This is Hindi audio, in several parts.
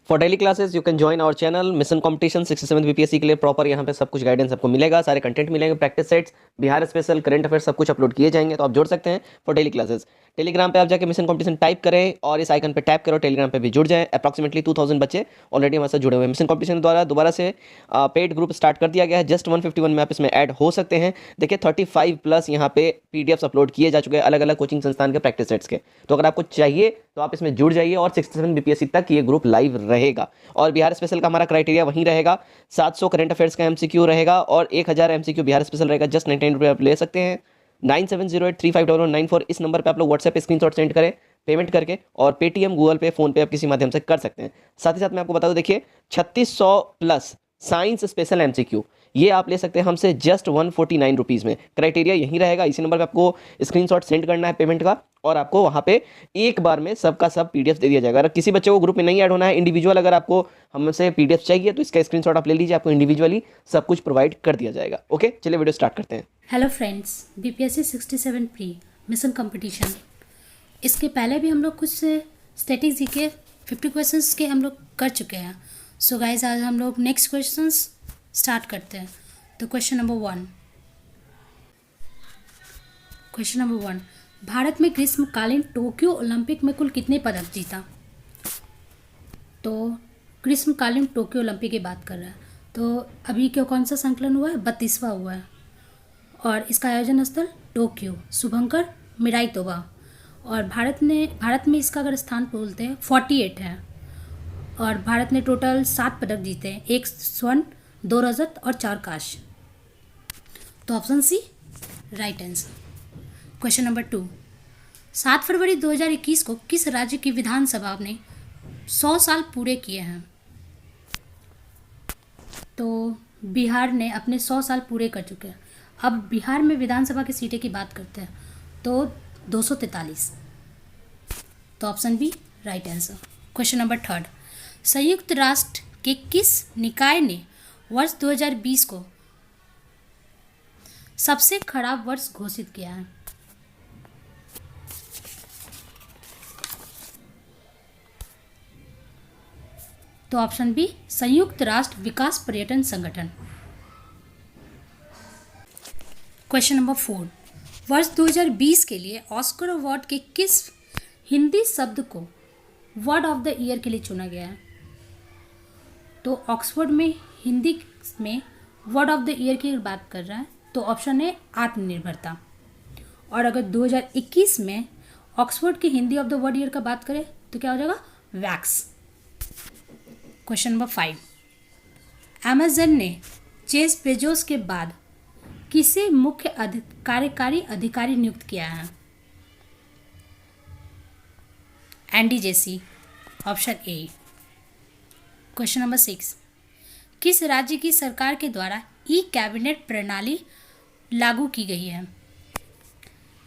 For daily classes you can join our channel mission competition 67 BPSC के लिए प्रॉपर यहाँ पे सब कुछ गाइडेंस आपको मिलेगा, सारे कंटेंट मिलेंगे, practice sets, Bihar special, current affair सब कुछ अपलोड किए जाएंगे, तो आप जोड़ सकते हैं फॉर डेली क्लासेस। टेलीग्राम पे आप जाके मिशन कंपटीशन टाइप करें और इस आइकन पे टैप करो, टेलीग्राम पे भी जुड़ जाएं। अप्रॉक्सिमेटली 2000 बच्चे ऑलरेडी हमारे साथ जुड़े हुए हैं। मिशन कंपटीशन द्वारा दोबारा से पेड ग्रुप स्टार्ट कर दिया गया है, जस्ट 151 में आप इसमें ऐड हो सकते हैं। देखिए 35 प्लस यहाँ पे पीडीएफ्स अपलोड किए जा चुके हैं अलग अलग कोचिंग संस्थान के प्रैक्टिस सेट्स के, तो अगर आपको चाहिए तो आप इसमें जुड़ जाइए। और 67 बीपीएससी तक ये ग्रुप लाइव रहेगा और बिहार स्पेशल का हमारा क्राइटेरिया वहीं रहेगा। 700 करंट अफेयर्स का एमसीक्यू रहेगा और 1000 एमसीक्यू बिहार स्पेशल रहेगा। जस्ट 99 रुपये आप ले सकते हैं। 9708350094 इस नंबर पे आप लोग व्हाट्सएप पे स्क्रीनशॉट सेंड करें पेमेंट करके, और पेटीएम, गूगल पे, फोन पे आप किसी माध्यम से कर सकते हैं। साथ ही साथ मैं आपको बता दूं, देखिए 3600 प्लस साइंस स्पेशल एमसीक्यू ये आप ले सकते हैं हमसे जस्ट 149 रुपीज़ में। क्राइटेरिया यही रहेगा, इसी नंबर पे आपको स्क्रीनशॉट सेंड करना है पेमेंट का, और आपको वहाँ पे एक बार में सबका सब पीडीएफ दे दिया जाएगा। अगर किसी बच्चे को ग्रुप में नहीं ऐड होना है, इंडिविजुअल अगर आपको हमसे पीडीएफ चाहिए तो इसका स्क्रीनशॉट आप ले लीजिए, आपको इंडिविजुअली सब कुछ प्रोवाइड कर दिया जाएगा। ओके, चलिए वीडियो स्टार्ट करते हैं। Hello friends, BPSC 67 pre mission competition, इसके पहले भी हम लोग कुछ स्टैटिक जीके 50 क्वेश्चंस के हम लोग कर चुके हैं। सो गाइस, आज हम लोग नेक्स्ट क्वेश्चंस स्टार्ट करते हैं। तो क्वेश्चन नंबर वन, भारत में ग्रीष्मकालीन टोक्यो ओलंपिक में कुल कितने पदक जीता? तो ग्रीष्मकालीन टोक्यो ओलंपिक की बात कर रहा है, तो अभी क्यों कौन सा संकलन हुआ है? 32वां हुआ है, और इसका आयोजन स्थल टोक्यो, शुभंकर मिराइतोवा। और भारत में इसका अगर स्थान बोलते हैं 48 है, और भारत ने टोटल 7 पदक जीते हैं, 1 स्वर्ण, 2 रजत और 4 कांस्य। तो option C right answer. Question number 2, 7 फरवरी 2021 को किस राज्य की विधानसभा ने 100 साल पूरे किए हैं? तो बिहार ने अपने 100 साल पूरे कर चुके हैं। अब बिहार में विधानसभा की सीटें की बात करते हैं तो 243। तो option B right answer. Question number 3, संयुक्त राष्ट्र के किस निकाय ने वर्ष 2020 को सबसे खराब वर्ष घोषित किया है? तो ऑप्शन बी संयुक्त राष्ट्र विकास पर्यटन संगठन। क्वेश्चन नंबर 4, वर्ष 2020 के लिए ऑस्कर अवार्ड के किस हिंदी शब्द को वर्ड ऑफ द ईयर के लिए चुना गया है? तो ऑक्सफोर्ड में हिंदी में वर्ड ऑफ द ईयर की बात कर रहा है, तो ऑप्शन है आत्मनिर्भरता। और अगर 2021 में ऑक्सफोर्ड की Hindi of the word year का बात करें तो क्या हो जाएगा? वैक्स। क्वेश्चन नंबर 5, अमेजन ने जेफ बेजोस के बाद किसे मुख्य कार्यकारी अधिकारी नियुक्त किया है? Andy Jassy, option A. Question number 6, किस राज्य की सरकार के द्वारा ई कैबिनेट प्रणाली लागू की गई है?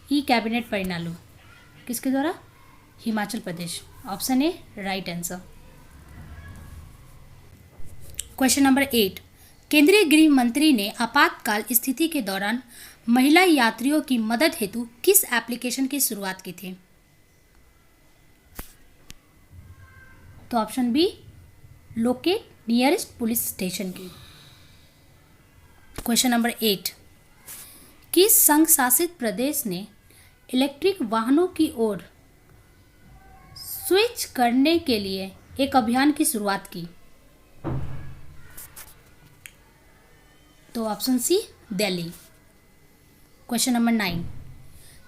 ई कैबिनेट प्रणाली किसके द्वारा? Himachal Pradesh. Option A right answer. Question number 8, केंद्रीय गृह मंत्री ने आपातकाल स्थिति के दौरान महिला यात्रियों की मदद हेतु किस एप्लीकेशन की शुरुआत की थी? तो option B locate nearest police station की। क्वेश्चन नंबर 8, किस संघ शासित प्रदेश ने इलेक्ट्रिक वाहनों की ओर स्विच करने के लिए एक अभियान की शुरुआत की? तो option C Delhi. Question number 9,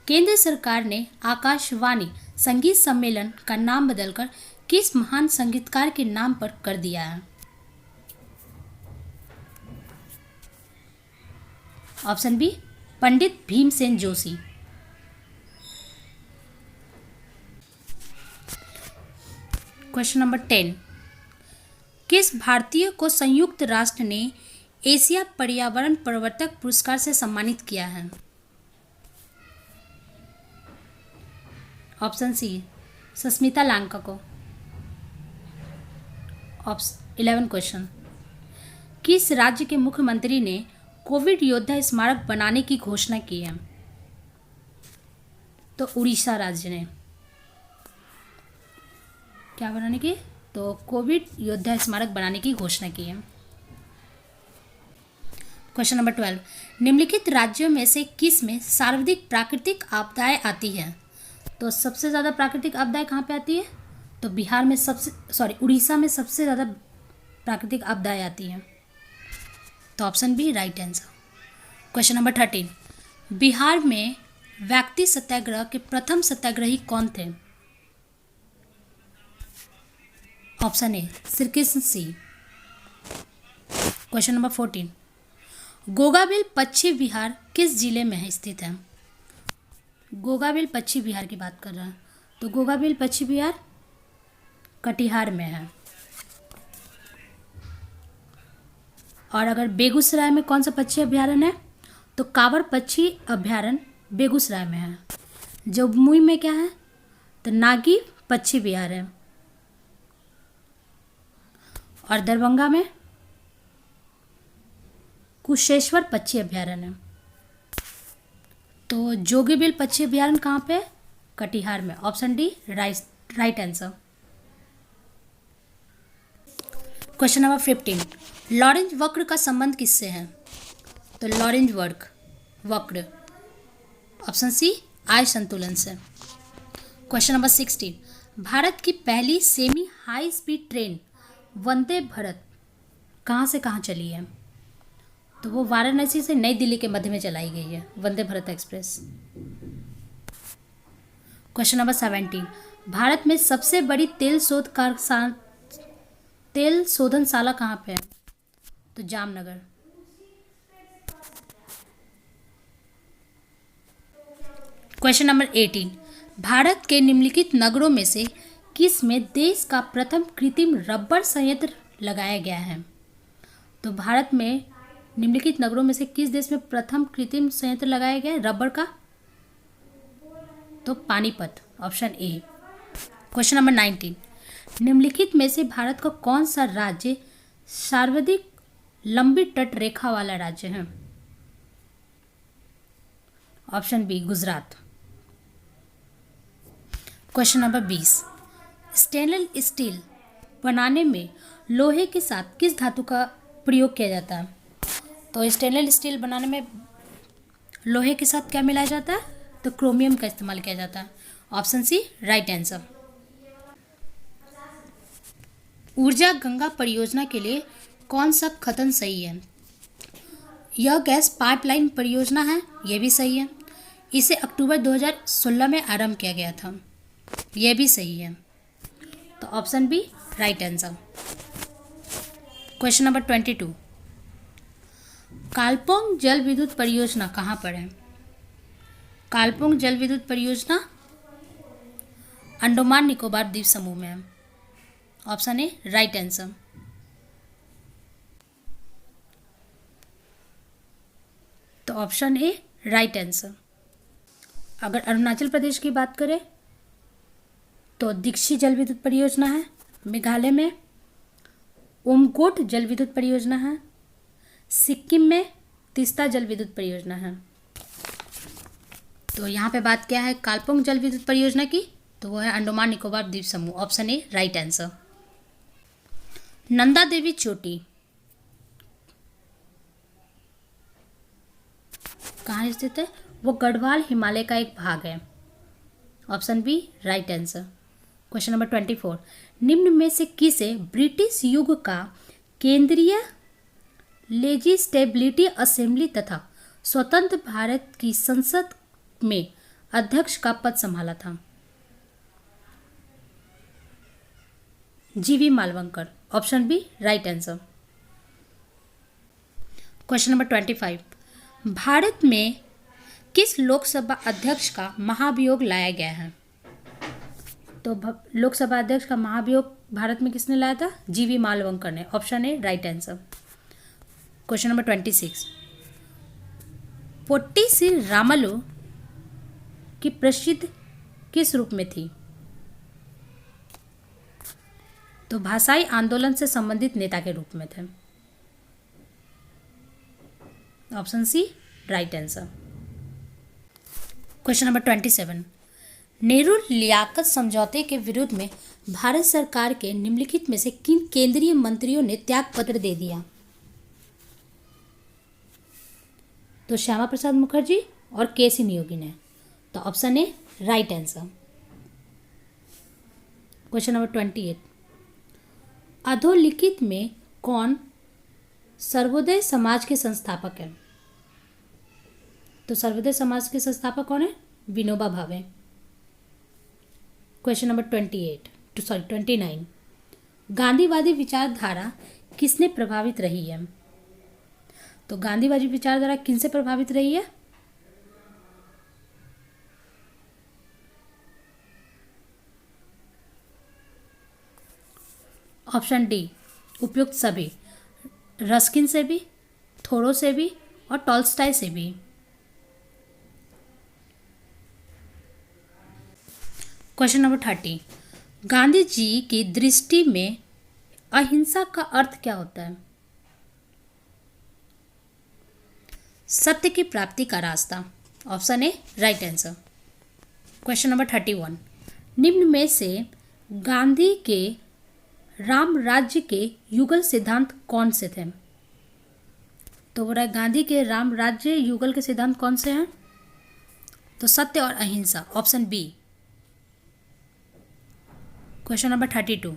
केंद्र सरकार ने आकाशवाणी संगीत सम्मेलन का नाम बदलकर किस महान संगीतकार के नाम पर कर दिया है? Option B Pandit Bhimsen Joshi. Question number 10, किस भारतीय को संयुक्त राष्ट्र ने एशिया पर्यावरण प्रवर्तक पुरस्कार से सम्मानित किया है? ऑप्शन सी सस्मिता लांका को। 11 क्वेश्चन, किस राज्य के मुख्यमंत्री ने कोविड योद्धा स्मारक बनाने की घोषणा की है? तो उड़ीसा राज्य ने क्या बनाने की? तो कोविड योद्धा स्मारक बनाने की घोषणा की है। क्वेश्चन नंबर 12, निम्नलिखित राज्यों में से किस में सर्वाधिक प्राकृतिक आपदाएं आती हैं? तो सबसे ज़्यादा प्राकृतिक आपदाएं कहाँ पे आती है? तो बिहार में उड़ीसा में सबसे ज़्यादा प्राकृतिक आपदाएं आती हैं। तो option B right answer. Question number 13, Bihar में व्यक्ति सत्याग्रह के प्रथम सत्याग्रही कौन थे? Option A Shrikrishna Singh. Question number 14, Gogabil पश्चिम बिहार किस जिले में है स्थित है? गोगाबिल पश्चिम बिहार की बात कर रहा है, तो गोगाबिल पश्चिम बिहार कटिहार में है। और अगर बेगूसराय में कौन सा पक्षी अभ्यारण्य है? तो कांवर पक्षी अभ्यारण्य बेगूसराय में है। जमुई में क्या है? तो नागी पक्षी बिहार है। और दरभंगा में कुशेश्वर पक्षी अभ्यारण्य है। तो जोगीबिल पक्षी अभ्यारण्य कहाँ पे? कटिहार में। Option D right answer. Question number 15, Lorenz वक्र का संबंध किससे है? तो लॉरेंज वक्र ऑप्शन सी आय संतुलन से। क्वेश्चन नंबर 16, भारत की पहली semi high speed train Vande Bharat कहाँ से कहाँ चली है? तो वो वाराणसी से नई दिल्ली के मध्य में चलाई गई है, Vande Bharat express. Question number 17, Bharat में सबसे बड़ी तेल शोधनशाला कहाँ पे है? तो जामनगर। क्वेश्चन नंबर 18, भारत के निम्नलिखित नगरों में से किस में देश का प्रथम कृत्रिम रबर संयंत्र लगाया गया है? तो भारत में निम्नलिखित नगरों में से किस देश में प्रथम कृत्रिम संयंत्र लगाया गया है रबर का? तो Panipat. Option A. Question number 19, निम्नलिखित में से भारत का कौन सा राज्य सर्वाधिक लंबी तट रेखा वाला राज्य है? Option B Gujarat. Question number 20, stainless steel बनाने में लोहे के साथ किस धातु का प्रयोग किया जाता है? तो स्टेनलेस स्टील बनाने में लोहे के साथ क्या मिलाया जाता है? तो क्रोमियम का इस्तेमाल किया जाता है। Option C right answer. ऊर्जा गंगा परियोजना के लिए कौन सा कथन सही है? यह गैस पाइपलाइन परियोजना है, यह भी सही है। इसे अक्टूबर 2016 में आरंभ किया गया था, यह भी सही है। तो option B right answer. Question number 22, Kalpong जल विद्युत परियोजना कहाँ पर है? कालपोंग जल विद्युत परियोजना अंडमान निकोबार द्वीप समूह में है। Option A right answer. तो ऑप्शन ए राइट आंसर। अगर अरुणाचल प्रदेश की बात करें तो दीक्षी जल विद्युत परियोजना है, मेघालय में उमकोट जल विद्युत परियोजना है, सिक्किम में तीस्ता जल विद्युत परियोजना है। तो यहाँ पे बात क्या है कालपोंग जल विद्युत परियोजना की? तो वो है अंडमान निकोबार द्वीप समूह। Option A right answer. Nanda Devi चोटी कहाँ स्थित है? वो गढ़वाल हिमालय का एक भाग है। Option B right answer. Question number 24, निम्न में से किसे ब्रिटिश युग का केंद्रीय लेजिस्लेटिव असेंबली तथा स्वतंत्र भारत की संसद में अध्यक्ष का पद संभाला था? जीवी Malvankar. Option B right answer. Question number 25, Bharat में किस लोकसभा अध्यक्ष का महाभियोग लाया गया है? तो लोकसभा अध्यक्ष का महाभियोग भारत में किसने लाया था? जीवी मालवंकर ने। Option A right answer. Question number 26, Potti Sri Ramulu की प्रसिद्ध किस रूप में थी? तो भाषाई आंदोलन से संबंधित नेता के रूप में थे। Option C right answer. Question number 27, Nehru Liaquat समझौते के विरुद्ध में भारत सरकार के निम्नलिखित में से किन केंद्रीय मंत्रियों ने त्याग पत्र दे दिया? तो श्यामा प्रसाद मुखर्जी और के सी नियोगी ने। तो option A right answer. Question number 28, अधोलिखित में कौन सर्वोदय समाज के संस्थापक है? तो सर्वोदय समाज के संस्थापक कौन है? विनोबा भावे। क्वेश्चन नंबर 29, गांधीवादी विचारधारा किसने प्रभावित रही है? तो गांधीवादी विचारधारा किनसे प्रभावित रही है? ऑप्शन डी उपयुक्त सभी, रस्किन से भी, थोरो से भी और टॉल्स्टॉय से भी। क्वेश्चन नंबर 30, गांधी जी की दृष्टि में अहिंसा का अर्थ क्या होता है? सत्य की प्राप्ति का रास्ता। Option A right answer. Question number 31, निम्न में से गांधी के राम राज्य के युगल सिद्धांत कौन से थे? तो बोला गांधी के राम राज्य युगल के सिद्धांत कौन से हैं? तो सत्य और अहिंसा। Option B. Question number 32,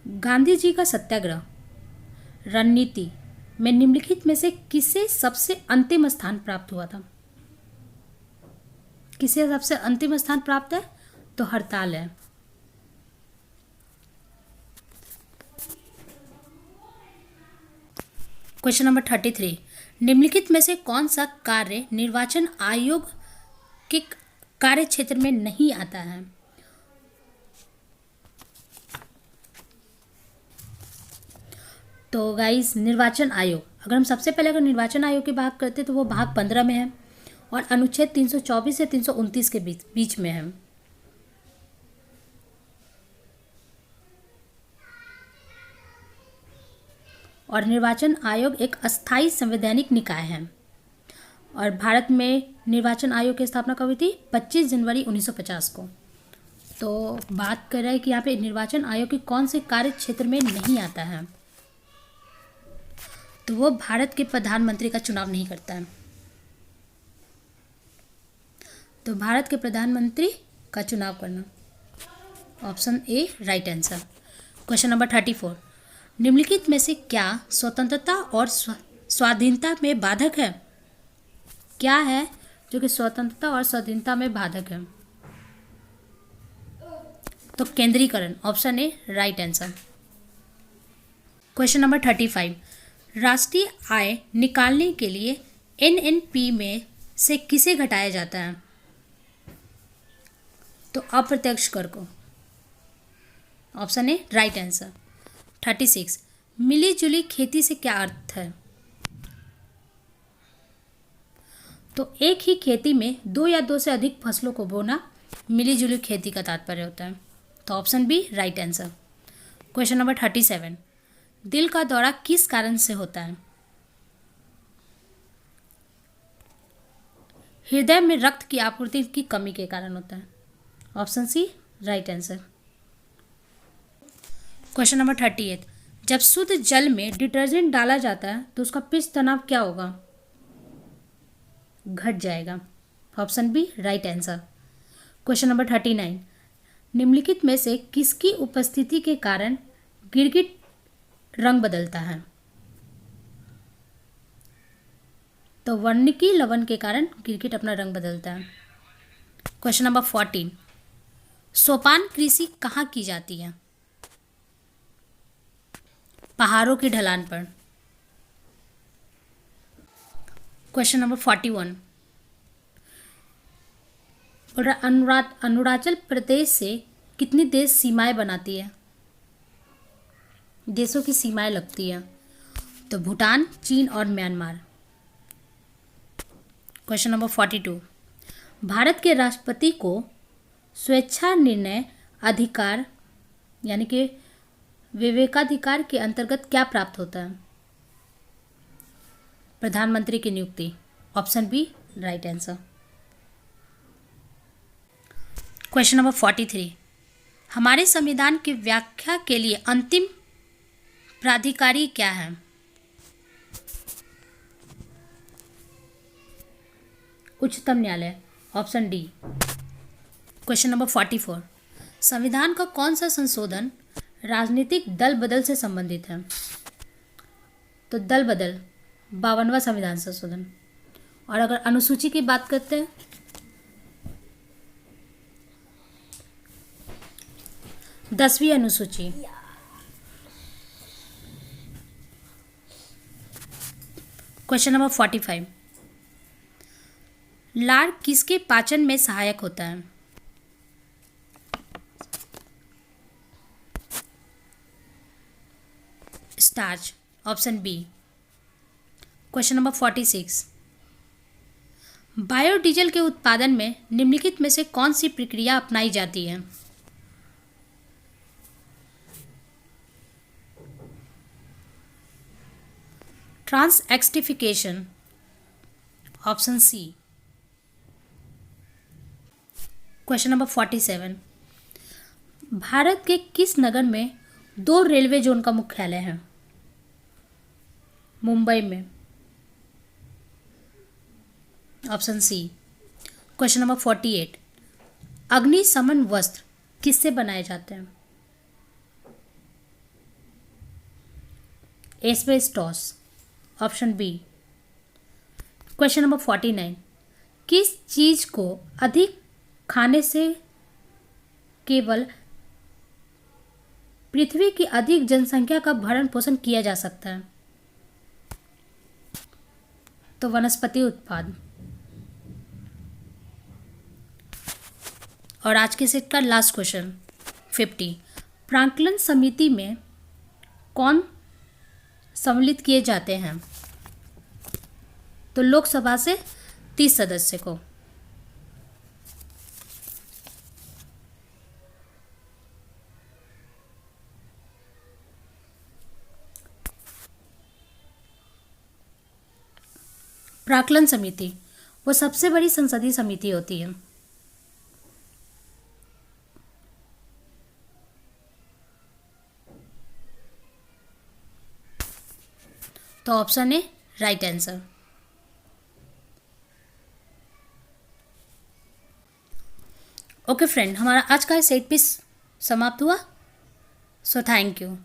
Gandhi ji का सत्याग्रह रणनीति में निम्नलिखित में से किसे सबसे अंतिम स्थान प्राप्त हुआ था? किसे सबसे अंतिम स्थान प्राप्त है? तो हड़ताल है। क्वेश्चन नंबर 33, निम्नलिखित में से कौन सा कार्य निर्वाचन आयोग के कार्य क्षेत्र में नहीं आता है? तो गाइस निर्वाचन आयोग, अगर हम सबसे पहले निर्वाचन आयोग की बात करते हैं तो वो भाग 15 में है और अनुच्छेद 324 से 329 के बीच में है। और निर्वाचन आयोग एक अस्थायी संवैधानिक निकाय है और भारत में निर्वाचन आयोग की स्थापना कब हुई थी? 25 जनवरी 1950 को। तो बात कर रहे हैं कि यहाँ पे निर्वाचन आयोग के कौन से कार्य क्षेत्र में नहीं आता है? तो वो भारत के प्रधानमंत्री का चुनाव नहीं करता है। तो भारत के प्रधानमंत्री का चुनाव करना। Option A right answer. Question number 34, निम्नलिखित में से क्या स्वतंत्रता और स्वाधीनता में बाधक है? क्या है जो कि स्वतंत्रता और स्वाधीनता में बाधक है? तो केंद्रीकरण। Option A right answer. Question number 35, राष्ट्रीय आय निकालने के लिए एनएनपी में से किसे घटाया जाता है? तो अप्रत्यक्ष कर को। Option A right answer. 36, मिलीजुली खेती से क्या अर्थ है? तो एक ही खेती में दो या दो से अधिक फसलों को बोना मिलीजुली खेती का तात्पर्य होता है। तो option B right answer. Question number 37, दिल का दौरा किस कारण से होता है? हृदय में रक्त की आपूर्ति की कमी के कारण होता है। Option C right answer. Question number 38, जब शुद्ध जल में डिटर्जेंट डाला जाता है तो उसका पीएच तनाव क्या होगा? घट जाएगा। Option B right answer. Question number 39, निम्नलिखित में से किसकी उपस्थिति के कारण गिरगिट रंग बदलता है? तो वर्णिकी लवण के कारण गिरगिट अपना रंग बदलता है। क्वेश्चन नंबर 14, सोपान कृषि कहाँ की जाती है? पहाड़ों की ढलान पर। क्वेश्चन नंबर 41, अरुणाचल प्रदेश से कितनी देश सीमाएं बनाती है? देशों की सीमाएं लगती है। तो भूटान, चीन और म्यांमार। क्वेश्चन नंबर 42, भारत के राष्ट्रपति को स्वेच्छा निर्णय अधिकार यानी कि विवेकाधिकार के अंतर्गत क्या प्राप्त होता है? प्रधानमंत्री की नियुक्ति। Option B right answer. Question number 43, हमारे संविधान की व्याख्या के लिए अंतिम प्राधिकारी क्या है? उच्चतम न्यायालय, ऑप्शन डी। क्वेश्चन नंबर 44, संविधान का कौन सा संशोधन राजनीतिक दल बदल से संबंधित है? तो दल बदल 52वां संविधान संशोधन। और अगर अनुसूची की बात करते हैं, दसवीं अनुसूची। क्वेश्चन नंबर 45, लार किसके पाचन में सहायक होता है? Starch, option B. Question number 46, biodiesel के उत्पादन में निम्नलिखित में से कौन सी प्रक्रिया अपनाई जाती है? Transesterification, option C. Question number 47, Bharat के किस नगर में 2 रेलवे जोन का मुख्यालय है? मुंबई में, ऑप्शन सी। क्वेश्चन नंबर 48, अग्निशमन वस्त्र किससे बनाए जाते हैं? Asbestos, option B. Question number 49, किस चीज को अधिक खाने से केवल पृथ्वी की अधिक जनसंख्या का भरण पोषण किया जा सकता है? तो वनस्पति उत्पाद। और आज के सेट का लास्ट क्वेश्चन 50, प्राक्कलन समिति में कौन सम्मिलित किए जाते हैं? तो लोकसभा से 30 सदस्य को। प्राक्कलन समिति वो सबसे बड़ी संसदीय समिति होती है। तो option A right answer. Okay friend, हमारा आज का सेट पीस समाप्त हुआ। So thank you.